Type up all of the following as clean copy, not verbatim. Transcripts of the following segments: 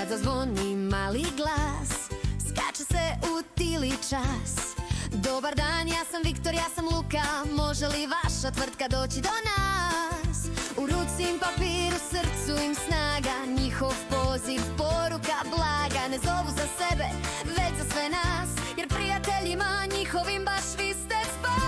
zazvoni mali glas, skače se u tili čas. Dobar dan, ja sam Viktor, ja sam Luka, može li vaša tvrtka doći do nas? U ruci im papir, u srcu im snaga, njihov poziv, poruka blaga. Ne zovu za sebe, već za sve nas, jer prijateljima njihovim baš vi ste spas.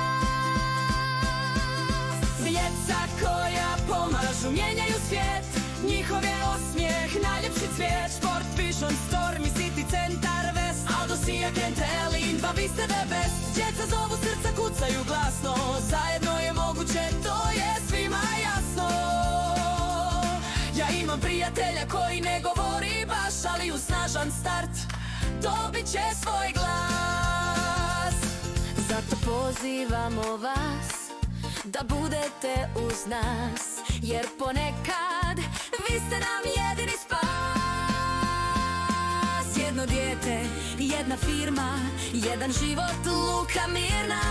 Djeca koja pomažu, mijenjaju svijet, njihov je osmijeh najljepši cvijet. Sport, Vision, Storm i City Centar West, Aldo, Sia, Kent, Elin, vi ste the best. Djeca zovu, srca kucaju glasno, zajedno je moguće, to je svima jasno. Ja imam prijatelja koji ne govori baš, ali uz snažan start dobit će svoj glas. Zato pozivamo vas da budete uz nas, jer ponekad vi ste nam jedini spas. Jedno dijete, jedna firma, jedan život, Luka Mirna.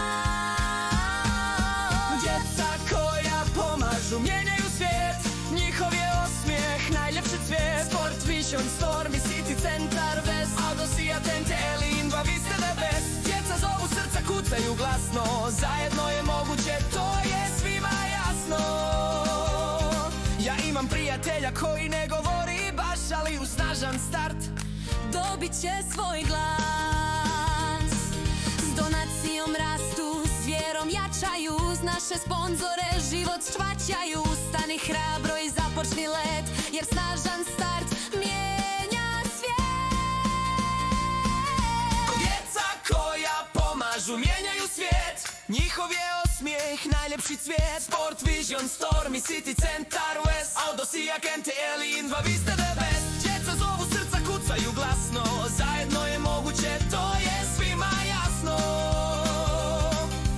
Djeca koja pomažu, mijenjaju svijet, njihov je osmijeh najljepši cvijet. Sport, Vision, Storm i City Centar West, Aldo, Sia, Kent, Elin, vi ste the best. Djeca zovu, srca kucaju glasno, zajedno je moguće, to je svima jasno. Ja imam prijatelja koji ne govori baš, ali uz snažan start dobit će svoj glas. S donacijom rastu, s vjerom jačaju, uz naše sponzore život švaćaju. Stani hrabro i započni let, jer snažan start mijenja svijet. Djeca koja pomažu, mijenjaju svijet, njihov je osmijeh najljepši cvijet. Sport, Vision, Storm i City Centar West, Aldo, Sia, Kent, Elin, vi ste the best. Djeca zovu, srca kucaju glasno, zajedno je moguće, to je svima jasno.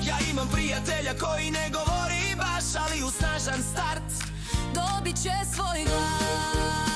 Ja imam prijatelja koji ne govori baš, ali uz snažan start dobit će svoj glas.